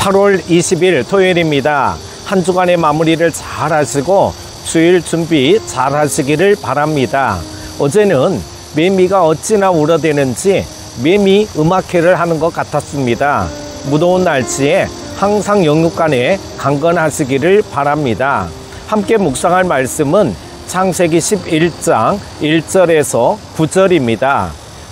8월 20일 토요일입니다. 한 주간의 마무리를 잘 하시고 주일 준비 잘 하시기를 바랍니다. 어제는 매미가 어찌나 울어대는지 매미 음악회를 하는 것 같았습니다. 무더운 날씨에 항상 영육간에 강건하시기를 바랍니다. 함께 묵상할 말씀은 창세기 11장 1절에서 9절입니다.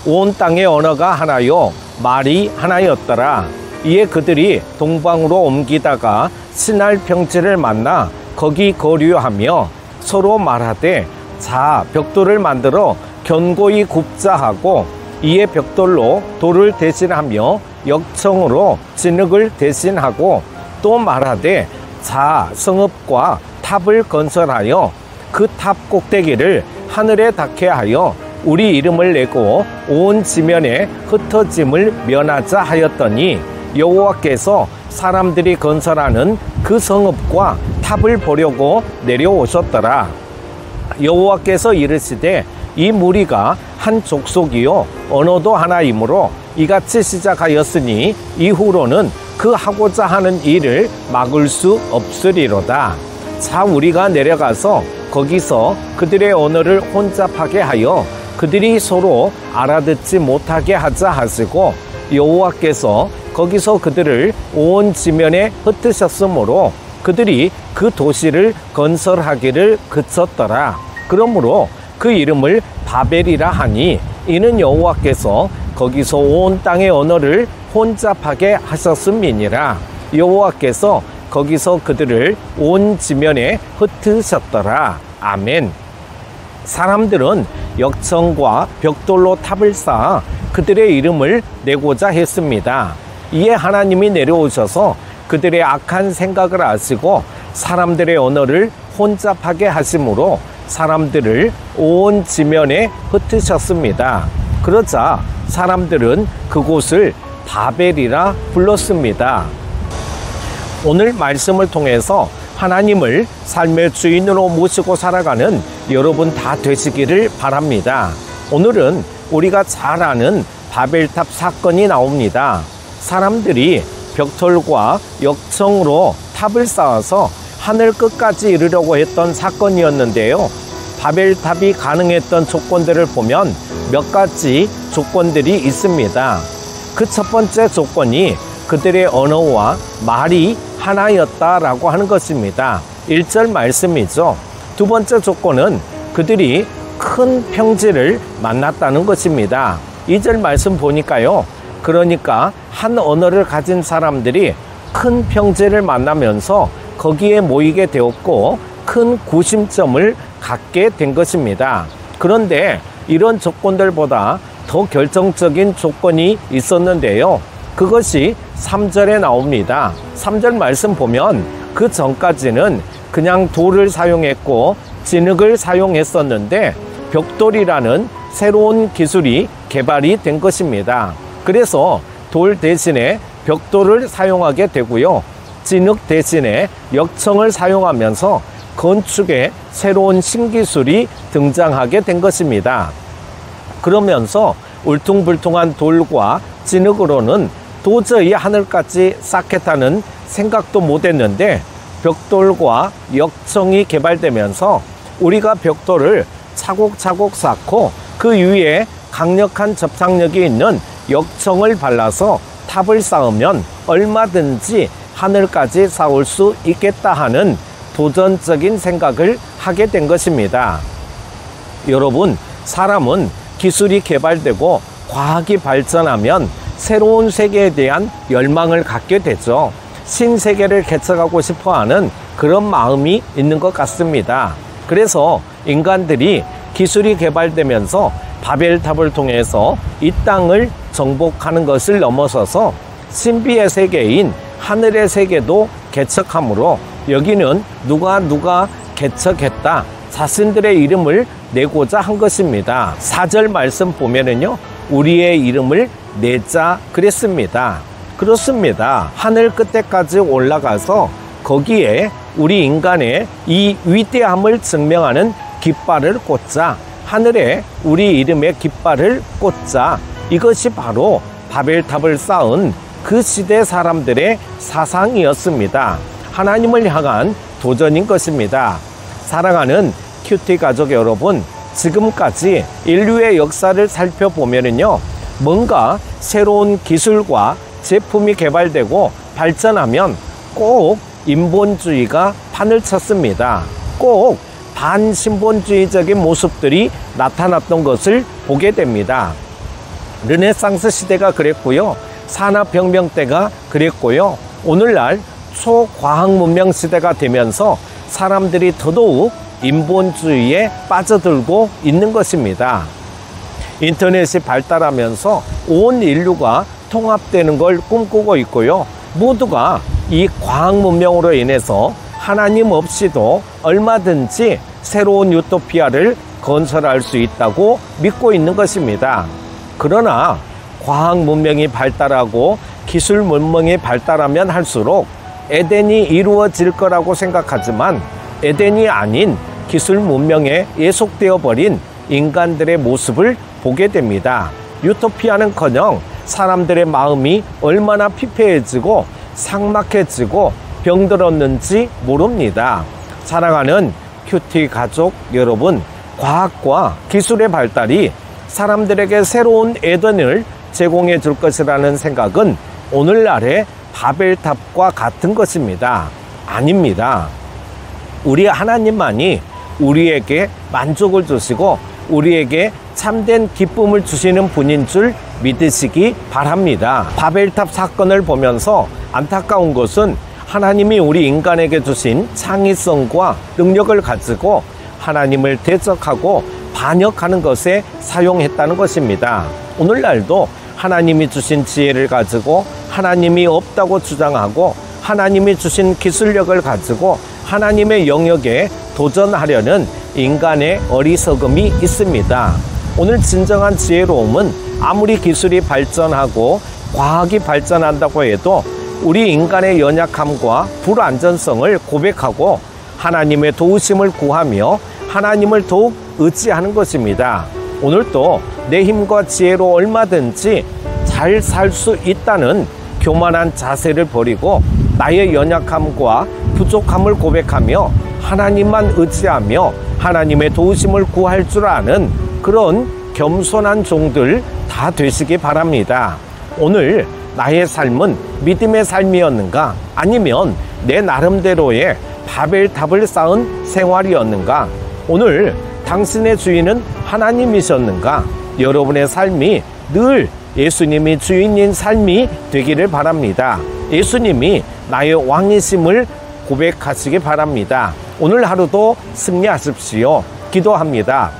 온 땅의 언어가 하나요 말이 하나였더라. 이에 그들이 동방으로 옮기다가 시날 평지를 만나 거기 거류하며 서로 말하되 자 벽돌을 만들어 견고히 굽자 하고 이에 벽돌로 돌을 대신하며 역청으로 진흙을 대신하고 또 말하되 자 성읍과 탑을 건설하여 그 탑 꼭대기를 하늘에 닿게 하여 우리 이름을 내고 온 지면에 흩어짐을 면하자 하였더니 여호와께서 사람들이 건설하는 그 성읍과 탑을 보려고 내려오셨더라. 여호와께서 이르시되 이 무리가 한 족속이요 언어도 하나이므로 이같이 시작하였으니 이후로는 그 하고자 하는 일을 막을 수 없으리로다. 자 우리가 내려가서 거기서 그들의 언어를 혼잡하게 하여 그들이 서로 알아듣지 못하게 하자 하시고 여호와께서 거기서 그들을 온 지면에 흩으셨으므로 그들이 그 도시를 건설하기를 그쳤더라. 그러므로 그 이름을 바벨이라 하니 이는 여호와께서 거기서 온 땅의 언어를 혼잡하게 하셨음이니라. 여호와께서 거기서 그들을 온 지면에 흩으셨더라. 아멘. 사람들은 역청과 벽돌로 탑을 쌓아 그들의 이름을 내고자 했습니다. 이에 하나님이 내려오셔서 그들의 악한 생각을 아시고 사람들의 언어를 혼잡하게 하심으로 사람들을 온 지면에 흩으셨습니다. 그러자 사람들은 그곳을 바벨이라 불렀습니다. 오늘 말씀을 통해서 하나님을 삶의 주인으로 모시고 살아가는 여러분 다 되시기를 바랍니다. 오늘은 우리가 잘 아는 바벨탑 사건이 나옵니다. 사람들이 벽돌과 역청으로 탑을 쌓아서 하늘 끝까지 이르려고 했던 사건이었는데요. 바벨탑이 가능했던 조건들을 보면 몇 가지 조건들이 있습니다. 그 첫 번째 조건이 그들의 언어와 말이 하나였다라고 하는 것입니다. 1절 말씀이죠. 두 번째 조건은 그들이 큰 평지를 만났다는 것입니다. 2절 말씀 보니까요. 그러니까 한 언어를 가진 사람들이 큰 평지를 만나면서 거기에 모이게 되었고 큰 구심점을 갖게 된 것입니다. 그런데 이런 조건들보다 더 결정적인 조건이 있었는데요. 그것이 3절에 나옵니다. 3절 말씀 보면 그 전까지는 그냥 돌을 사용했고 진흙을 사용했었는데 벽돌이라는 새로운 기술이 개발이 된 것입니다. 그래서 돌 대신에 벽돌을 사용하게 되고요. 진흙 대신에 역청을 사용하면서 건축에 새로운 신기술이 등장하게 된 것입니다. 그러면서 울퉁불퉁한 돌과 진흙으로는 도저히 하늘까지 쌓겠다는 생각도 못했는데 벽돌과 역청이 개발되면서 우리가 벽돌을 차곡차곡 쌓고 그 위에 강력한 접착력이 있는 역청을 발라서 탑을 쌓으면 얼마든지 하늘까지 쌓을 수 있겠다 하는 도전적인 생각을 하게 된 것입니다. 여러분, 사람은 기술이 개발되고 과학이 발전하면 새로운 세계에 대한 열망을 갖게 되죠. 신세계를 개척하고 싶어하는 그런 마음이 있는 것 같습니다. 그래서 인간들이 기술이 개발되면서 바벨탑을 통해서 이 땅을 정복하는 것을 넘어서서 신비의 세계인 하늘의 세계도 개척함으로 여기는 누가 개척했다 자신들의 이름을 내고자 한 것입니다. 4절 말씀 보면은요 우리의 이름을 내자 그랬습니다. 그렇습니다. 하늘 끝에까지 올라가서 거기에 우리 인간의 이 위대함을 증명하는 깃발을 꽂자, 하늘에 우리 이름의 깃발을 꽂자. 이것이 바로 바벨탑을 쌓은 그 시대 사람들의 사상이었습니다. 하나님을 향한 도전인 것입니다. 사랑하는 큐티 가족 여러분, 지금까지 인류의 역사를 살펴보면요, 뭔가 새로운 기술과 제품이 개발되고 발전하면 꼭 인본주의가 판을 쳤습니다. 꼭 반신본주의적인 모습들이 나타났던 것을 보게 됩니다. 르네상스 시대가 그랬고요, 산업혁명 때가 그랬고요, 오늘날 초과학 문명 시대가 되면서 사람들이 더더욱 인본주의에 빠져들고 있는 것입니다. 인터넷이 발달하면서 온 인류가 통합되는 걸 꿈꾸고 있고요, 모두가 이 과학 문명으로 인해서 하나님 없이도 얼마든지 새로운 유토피아를 건설할 수 있다고 믿고 있는 것입니다. 그러나 과학 문명이 발달하고 기술 문명이 발달하면 할수록 에덴이 이루어질 거라고 생각하지만 에덴이 아닌 기술 문명에 예속되어 버린 인간들의 모습을 보게 됩니다. 유토피아는커녕 사람들의 마음이 얼마나 피폐해지고 삭막해지고 병들었는지 모릅니다. 사랑하는 큐티 가족 여러분, 과학과 기술의 발달이 사람들에게 새로운 에덴을 제공해 줄 것이라는 생각은 오늘날의 바벨탑과 같은 것입니다. 아닙니다. 우리 하나님만이 우리에게 만족을 주시고 우리에게 참된 기쁨을 주시는 분인 줄 믿으시기 바랍니다. 바벨탑 사건을 보면서 안타까운 것은 하나님이 우리 인간에게 주신 창의성과 능력을 가지고 하나님을 대적하고 반역하는 것에 사용했다는 것입니다. 오늘날도 하나님이 주신 지혜를 가지고 하나님이 없다고 주장하고 하나님이 주신 기술력을 가지고 하나님의 영역에 도전하려는 인간의 어리석음이 있습니다. 오늘 진정한 지혜로움은 아무리 기술이 발전하고 과학이 발전한다고 해도 우리 인간의 연약함과 불안전성을 고백하고 하나님의 도우심을 구하며 하나님을 더욱 의지하는 것입니다. 오늘도 내 힘과 지혜로 얼마든지 잘 살 수 있다는 교만한 자세를 버리고 나의 연약함과 부족함을 고백하며 하나님만 의지하며 하나님의 도우심을 구할 줄 아는 그런 겸손한 종들 다 되시기 바랍니다. 오늘 나의 삶은 믿음의 삶이었는가? 아니면 내 나름대로의 바벨탑을 쌓은 생활이었는가? 오늘 당신의 주인은 하나님이셨는가? 여러분의 삶이 늘 예수님이 주인인 삶이 되기를 바랍니다. 예수님이 나의 왕이심을 고백하시기 바랍니다. 오늘 하루도 승리하십시오. 기도합니다.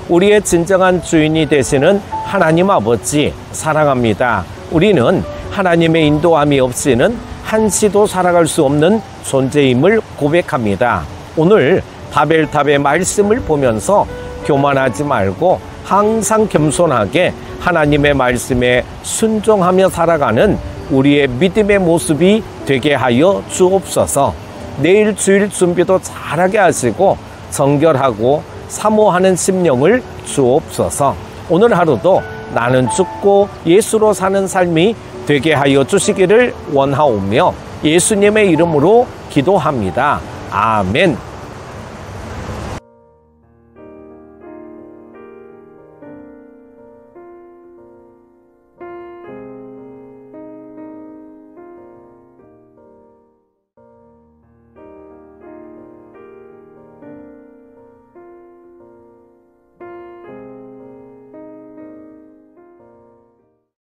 우리의 진정한 주인이 되시는 하나님 아버지 사랑합니다. 우리는 하나님의 인도함이 없이는 한시도 살아갈 수 없는 존재임을 고백합니다. 오늘 바벨탑의 말씀을 보면서 교만하지 말고 항상 겸손하게 하나님의 말씀에 순종하며 살아가는 우리의 믿음의 모습이 되게 하여 주옵소서. 내일 주일 준비도 잘하게 하시고 정결하고 사모하는 심령을 주옵소서. 오늘 하루도 나는 죽고 예수로 사는 삶이 되게 하여 주시기를 원하오며 예수님의 이름으로 기도합니다. 아멘.